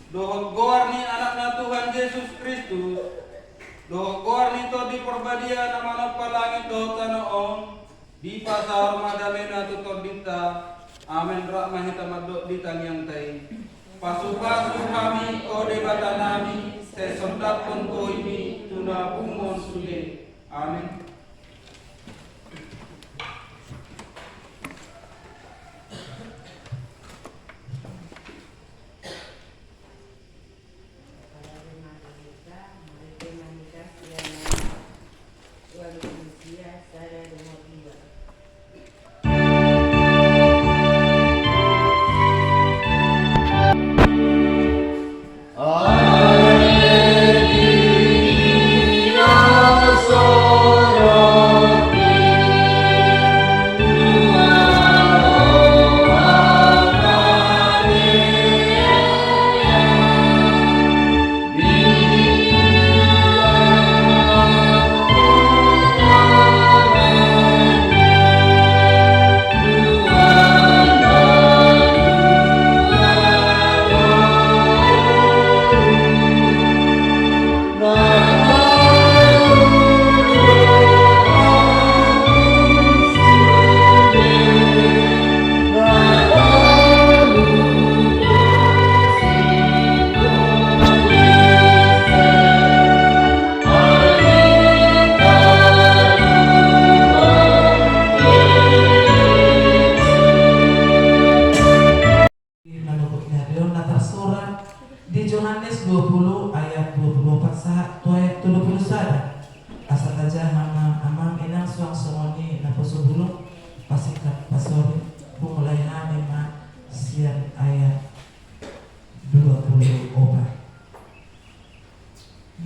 Dohot goar ni anaknya Tuhan Yesus Kristus. Dohot goar ni to di perbadia nama palangit dohot tanoon. Di pasar madamena tutor dita. Amen rahmah hita madok ditang yang tay. Pasu-pasu kami o debata nami. Sesondak pun ko ini tuna bumon sude. Amin.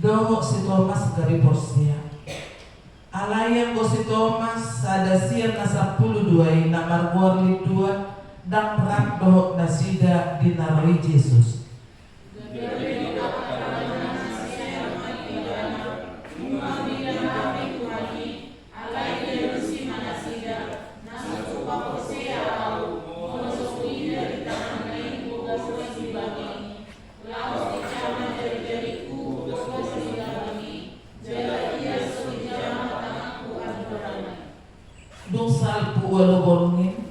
Doho si Thomas dari Porsia. Alayang ko si Thomas ada siya na 12 na margorli 2 dan perak doho na sida dinaroi Jesus. Dungsal pu walu borungin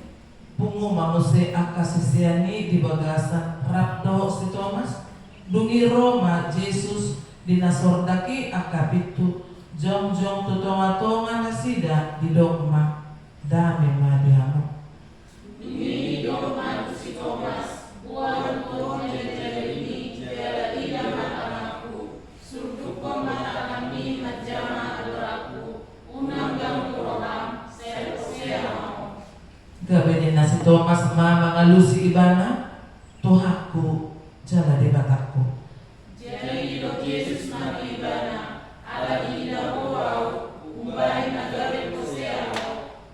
pungu mamuse akasisiani di bagasan rapdo si Thomas dungi Roma Jesus dinasordaki akapitu jong-jong tutonga-tonga nasida di dogma dame madiamo Dungi dogma si Thomas buat tuh ini jala ida anakku surtu koma kami majama adoraku unang gang rolam gabe nasi Thomas ma mangalusi ibana tuhaku jala de bataku jadi dok Yesus ma ibana ala ida wow umbai nagare posea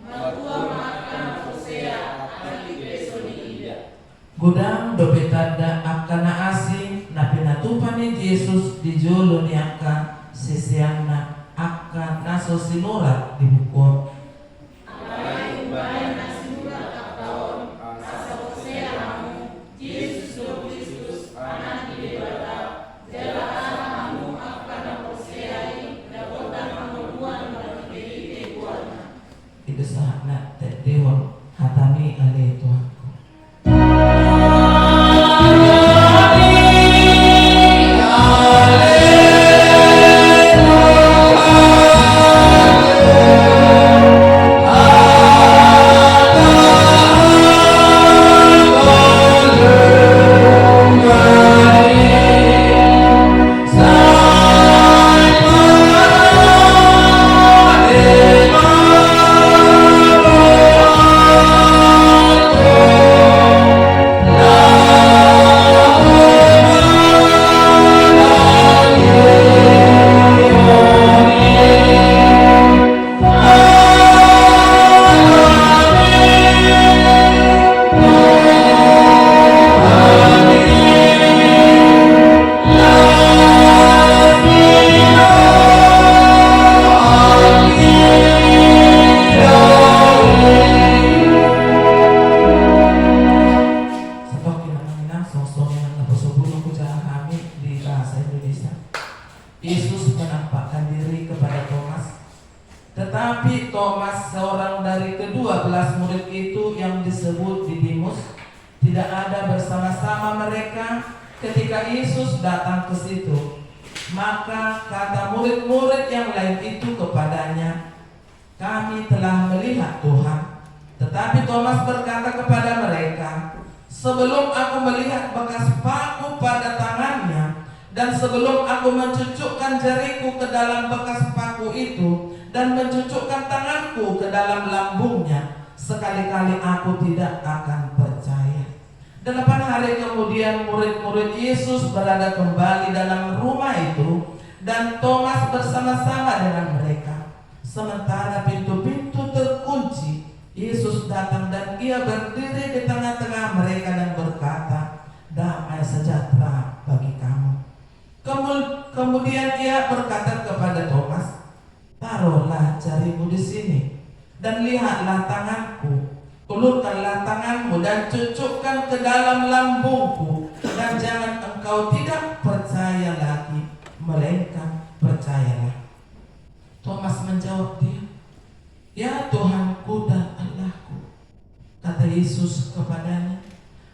matua makan posea ati peso di ida gudang dobetada akana asing na pinatupani Yesus di jolo ni aka sisiana aka naso sinurat di buku hatami ale Tuhanku. Haleluya. Yesus menampakkan diri kepada Thomas. Tetapi Thomas, seorang dari ke-12 murid itu yang disebut Didimus, tidak ada bersama-sama mereka ketika Yesus datang ke situ. Maka kata murid-murid yang lain itu kepadanya, "Kami telah melihat Tuhan." Tetapi Thomas berkata kepada mereka, "Sebelum aku melihat bekas paku pada tangannya, dan sebelum aku mencucukkan jariku ke dalam bekas paku itu, dan mencucukkan tanganku ke dalam lambungnya, sekali-kali aku tidak akan percaya." 8 hari kemudian murid-murid Yesus berada kembali dalam rumah itu, dan Thomas bersama-sama dengan mereka. Sementara pintu-pintu terkunci, Yesus datang dan ia berdiri di tengah-tengah mereka dan berkata, "Damai sejahtera bagi kamu." Kemudian ia berkata kepada Thomas, "Taruhlah jarimu di sini, dan lihatlah tanganku. Ulurkanlah tanganmu dan cucukkan ke dalam lambungku, dan jangan engkau tidak percaya lagi, melainkan percayalah." Thomas menjawab dia, "Ya Tuhanku dan Allahku." Kata Yesus kepadanya,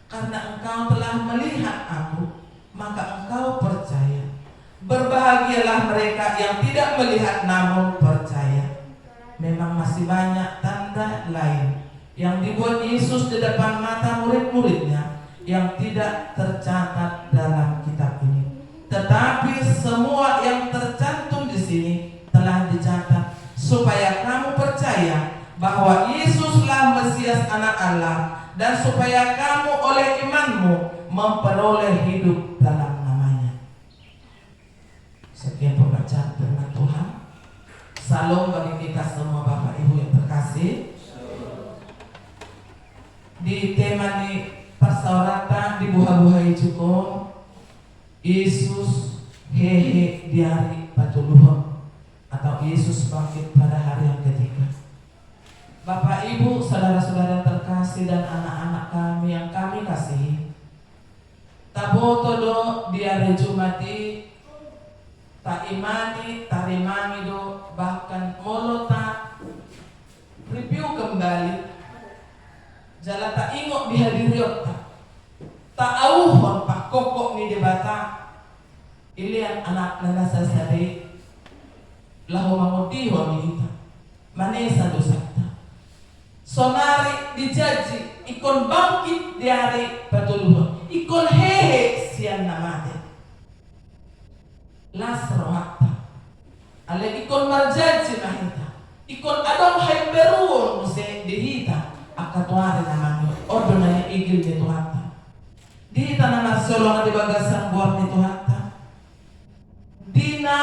"Karena engkau telah melihat aku, maka engkau percaya. Berbahagialah mereka yang tidak melihat namun percaya." Memang masih banyak tanda lain yang dibuat Yesus di depan mata murid-muridnya yang tidak tercatat dalam kitab ini. Tetapi semua yang tercantum di sini telah dicatat supaya kamu percaya bahwa Yesuslah Mesias Anak Allah, dan supaya kamu oleh imanmu memperoleh hidup dalam namanya. Sekian pembacaan firman Tuhan. Salam bagi kita semua Bapak Ibu yang terkasih. Di tema di persauratan di buah-buah Ijukon, Yesus hehe di hari patuluhon, atau Yesus bangkit pada hari yang ketiga. Bapak Ibu, saudara-saudara terkasih dan anak-anak kami yang kami kasihi, taboto do di hari Jumati, tak imani, tarimami do, bahkan molota review kembali, jala tak ingok dihadiriot, tak auhon pak kokok ni debata, ilian anak nana sasari, lahu mangutihon ni ita, manesa dosakta. Sonari dijaji ikon bangkit di hari patuluhon, ikon hehe sian namate lasro hakta ale ikon marjaji mahita, ikon adong hay beruon muse dihita akatuari namanyo ordo na igil ni Tuhata dihita na nasolong di bagasang buwan ni Tuhata, dina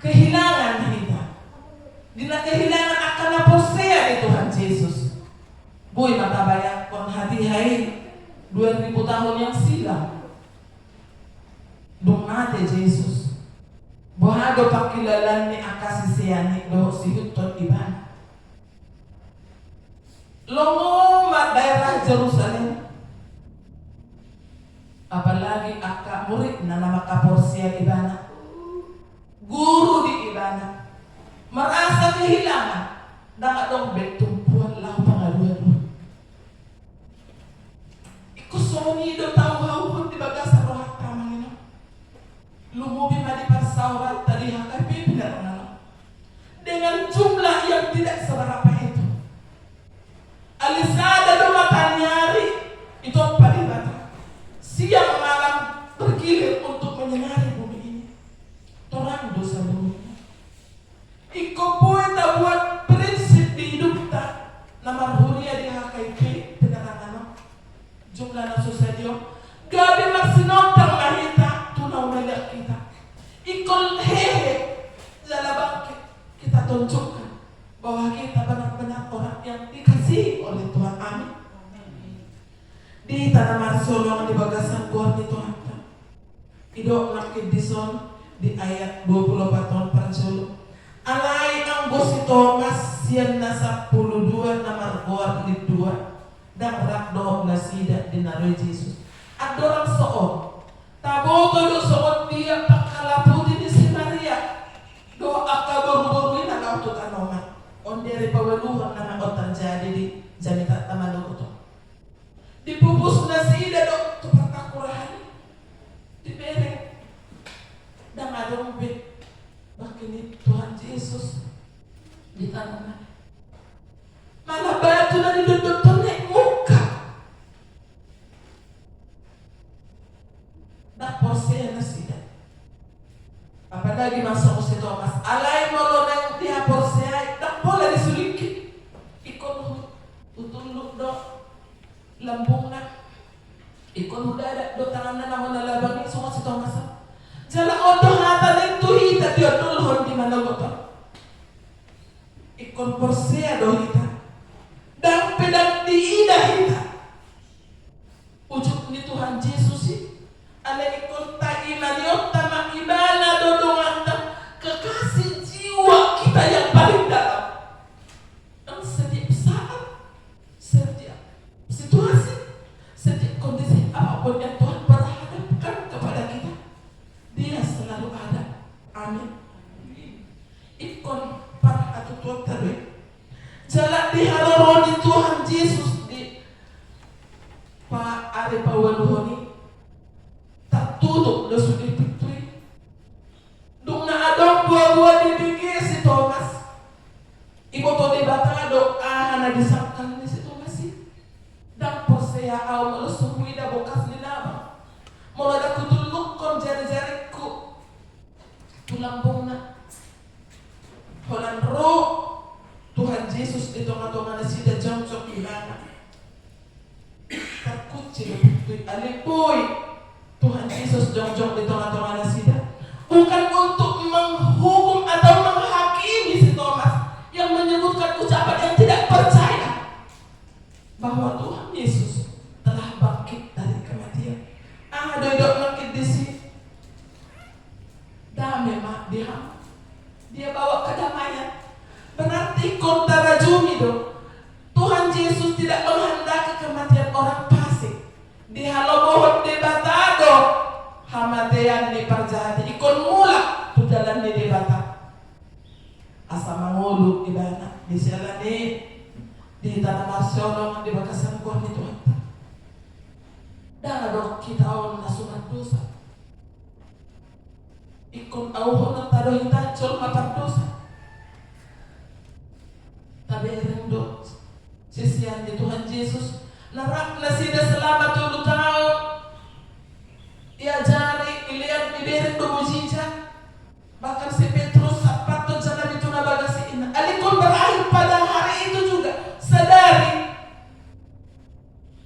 kehilangan hita, dina kehilangan akan naposea di Tuhan Yesus. Boy matabayang kon hati-hai 2000 tahun yang silam dong mate Yesus bohado pakilalan ni akasisiani do sihuton iban longomat daerah Jerusalem, apalagi akak murid na nama kaporsia ibana, guru di ibana, merasa kehilangan dak dong betumpuan lau pangaduan. Kusonido tahu hauhun di bagasang rohak tamangino. Lumubi madi parsaurat tadi hakai pimpinan nalo. Dengan jumlah yang tidak seberapa itu. Alisada do matanyari itu pada bata. Siang malam bergilir untuk menyinari bumi ini. Torang dosa dunia. Iko poe ta buat prinsip di hidup ta. Nama huria di hakai penerangan. Jumlah nafsu sadio gabi maksinotang mahita tunau melihat kita ikon hehe jalabang kita tunjukkan bahwa kita benar-benar orang yang dikasihi oleh Tuhan. Amin. Di tanah marsolong di bagasan kuar di Tuhan idok nakit dison di ayat 24 tahun parjolo alai ang gosi Thomas sian na 12 namar kuar di 2 dan rakdo nasida dinaroi Yesus. Ada orang soon, taboto do soon dia pakalaputi di si Maria adombe bakini Tuhan Yesus di tanah. Malah batu na diduduk naik muka. Dak porsi na sida. Apalagi masuk si Thomas. Alay mo lo nang dia porsi ay dak pola disuliki. Ikon utuluk do lambung na. Ikon udara do tangan na naman nalabang sunga si Thomas. Jala odo hata nito hita dia dulhon di mana goto. Ikon porsi do hita. Dan pedang diidah hita. Ujuk ni Tuhan Yesus sih. Ale ikon ta iman tama ibana dodonganta kekasih jiwa kita yang paling dalam. Dan setiap saat, setiap situasi, setiap kondisi apapun yang Tuhan perhadapkan kepada kita, Dia selalu ada. Amin. Ikon para atau Tuhan terbaik. Jalan diharapkan Tuhan Yesus di Pak Ari Pawaluhoni tak tutup dah sudah pitui. Dung na adong buah-buah di bingkir si Thomas. Ibu to di batang doa na disangkan ni si Thomas si. Dan posea au melusui dah bokas ni nama. Mula dah kutuluk kon jari-jariku. Tulambung na. Holan roh Tuhan Yesus di tengah-tengah nasi dah jongcok imana. Takut cilipui alipui. Tuhan Yesus jongcok di tengah-tengah nasi dah. Bukan untuk menghukum atau menghakimi si Thomas yang menyebutkan ucapan yang tidak percaya bahwa Tuhan Yesus telah bangkit dari kematian. Dodok bangkit di sini. Dah memang dia bawa kedamaian. Berarti kota rajumi do. Tuhan Yesus tidak menghendaki kematian orang fasik. Di halobohon di batado hamatean di perjahati ikon mula tu jalan di bata. Asa mangulu di bana di sialani di tanah marsolong di bakasan kuah di Tuhan. Dan ada kita on nasunat dosa. Ikon auhon tado hita col mapan dosa. Tapi rindu sisian di Tuhan Yesus narak nasida selama 7 tahun ia jari ilian diberi mujizat. Bahkan si Petrus patut jalan itu nabagasi ina alikon berakhir pada hari itu juga sadari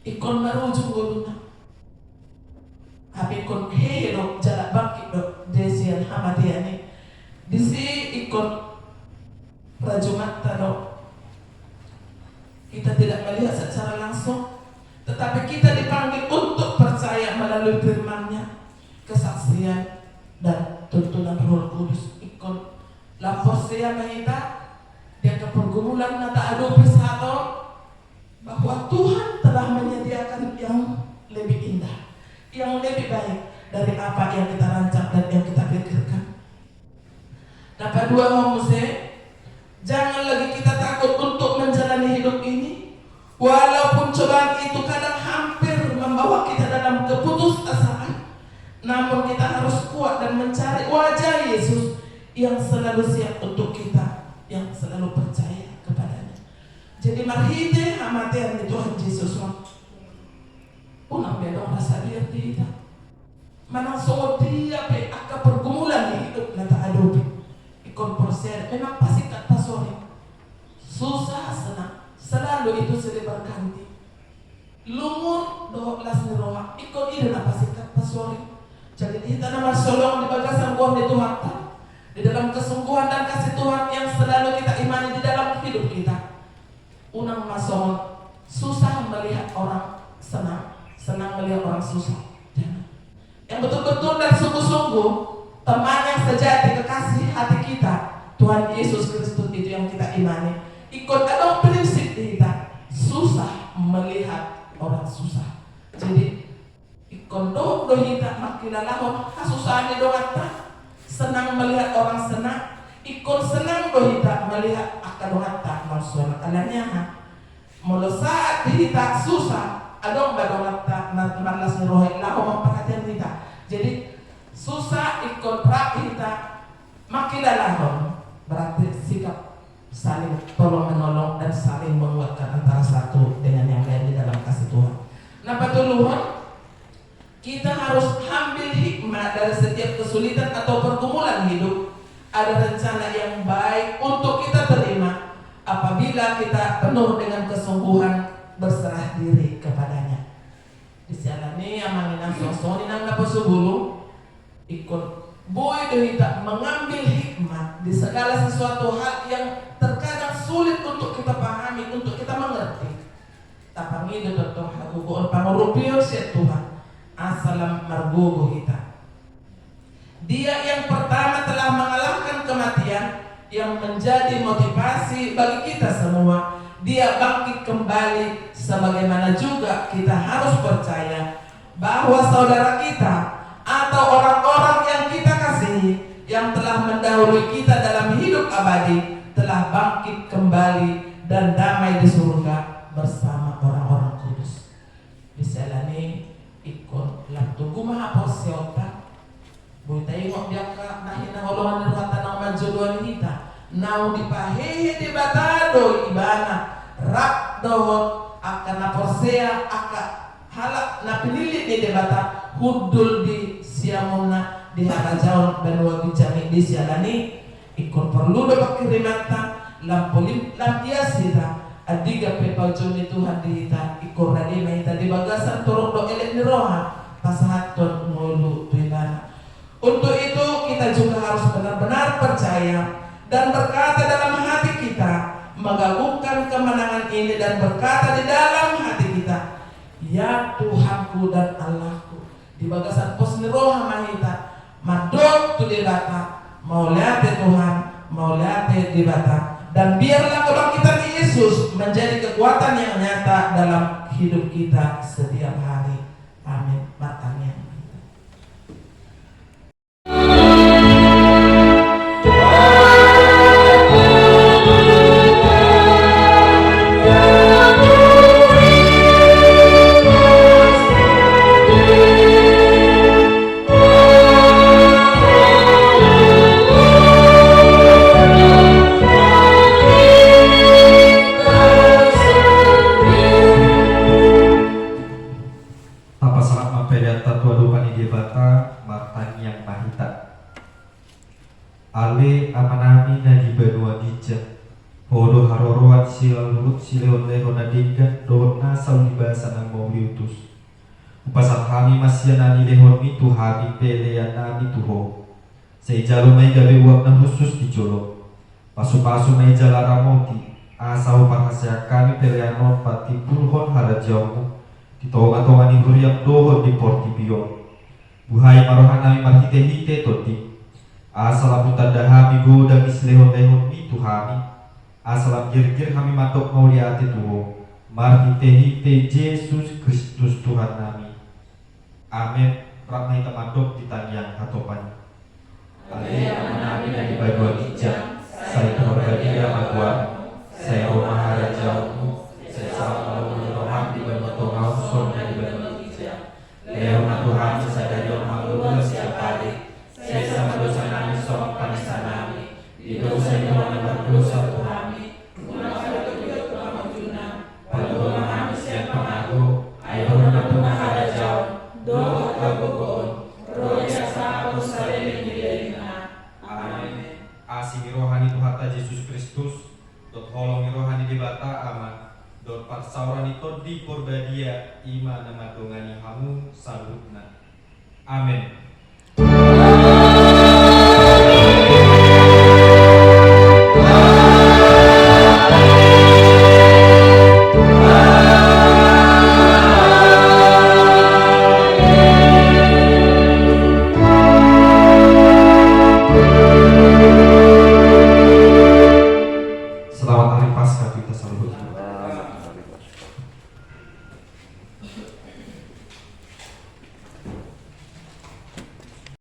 ikon marujung goluna tapi ikon hero jalan bangkit do desian hamadiani disi ikon rajumat tado. Kita tidak melihat secara langsung, tetapi kita dipanggil untuk percaya melalui firman-Nya, kesaksian dan tuntunan Roh Kudus. Ikon laposia mahita dia ke pergumulan nata adu pesado bahwa Tuhan telah menyediakan yang lebih indah, yang lebih baik dari apa yang kita rancang dan yang kita pikirkan. Dapat dua ngomuse. Jangan lagi kita takut untuk menjalani hidup ini. Walaupun cobaan itu kadang hampir membawa kita dalam keputusasaan, namun kita harus kuat dan mencari wajah Yesus yang selalu siap untuk kita, yang selalu percaya kepadanya. Jadi marhide hamatean di Tuhan Yesus. Unang bedong rasa dia kita. Manang songo dia pe akka pergumulan di hidup nata adobe. Ikon porsen memang pasti kata sore susah senang selalu itu silih berganti lumur 12 roha ikon ide na pasti kata sore. Jadi kita nama solong di bagasan kuah di Tuhan di dalam kesungguhan dan kasih Tuhan yang selalu kita imani di dalam hidup kita. Unang masong susah melihat orang senang, senang melihat orang susah. Jangan. Yang betul-betul dan sungguh-sungguh teman yang sejati kekasih hati kita Tuhan Yesus Kristus itu yang kita imani. Ikut dalam prinsip kita susah melihat orang susah. Jadi ikut doh kita makilalahon kasusahnya dohata senang melihat orang senang. Ikut senang doh kita melihat akan dohata maksudnya alanya. Mula saat kita susah adong badohata malas roh lahon perhatian kita. Jadi susah ikut rak kita makilalahon berarti sikap saling tolong menolong dan saling menguatkan antara satu dengan yang lain di dalam kasih Tuhan. Nah patuluhon, kita harus ambil hikmah dari setiap kesulitan atau pergumulan hidup. Ada rencana yang baik untuk kita terima apabila kita penuh dengan kesungguhan berserah diri kepadanya. Disalani yang manginang sosoni nang napasubulu ikut boy kita mengambil hikmah di segala sesuatu hal yang terkadang sulit untuk kita pahami, untuk kita mengerti. Tapangi do totoh hagugoon pangurupio siya Tuhan asalam margogo kita. Dia yang pertama telah mengalahkan kematian yang menjadi motivasi bagi kita semua. Dia bangkit kembali, sebagaimana juga kita harus percaya bahwa saudara kita atau orang-orang yang kita kasihi yang telah mendahului kita dalam hidup abadi telah bangkit kembali dan damai di surga bersama orang-orang kudus. Bisalani ikon lakto gumaha posiota buitay mo dia ka nahina holongan ng tanang manjuluan kita nau dipahehe di batado ibana rak dohot akan na porsea aka halak na pinili di debata hudul di siamona di harajaon benua bijami di sialani ikon perlu dapat kirimata lampolim lampiasita adiga pepaujon ni Tuhan dihita ikon na di mahita di bagasan turok do elek ni roha pasahaton ngulu tuibana. Untuk itu kita juga harus benar-benar percaya dan berkata dalam hati kita, mengagungkan kemenangan ini dan berkata di dalam hati kita, ya Tuhanku dan Allahku, di bagasan pos ni roha mahita madok tu di bata mau lihat Tuhan, mau lihat di bata, dan biarlah kebangkitan Yesus menjadi kekuatan yang nyata dalam hidup kita setiap hari. Amin. Matanya. Ale amanami na di benua dija hodo haroroat sila lut sileon leho na dinggan dohot na saulibasa ng mauliutus upasat hami masyanani lehon mitu hami pelean nami tuho sa ijalo may gabi uap na khusus di jolo pasu-pasu may jalara moti asaw pakasya kami peleanon pati pulhon harajawmu ditonga-tonga ni huriam dohot di portibion buhay marohan nami marhite-hite toti asalam tanda hami goda mislehon-lehon mitu hami asalam gir-gir hami matok mauliati tuho marhite-hite Yesus Kristus Tuhan nami. Amin. Ramai tamadok di tanyang hatopan ale amanami na di baduan ijang saya keluarga dia maguan saya rumah harajaumu saya sama roham di baduan tongau sornya di baduan ijang leo na Tuhan sadari orang malu siap padi saya sama dosa nami sok panisa nami di dosa yang orang berdosa Tuhami mengaku juga Tuhan menjunang pada orang nami siap pengaku ayo orang Tuhan harajau doa kagogon roh jasa aku salin dirina. Amin. Asimi rohani Tuhan Yesus Kristus dot holongi rohani di bata aman dot parsaurani to di porbadia ima nama dongani hamu salutna. Amin.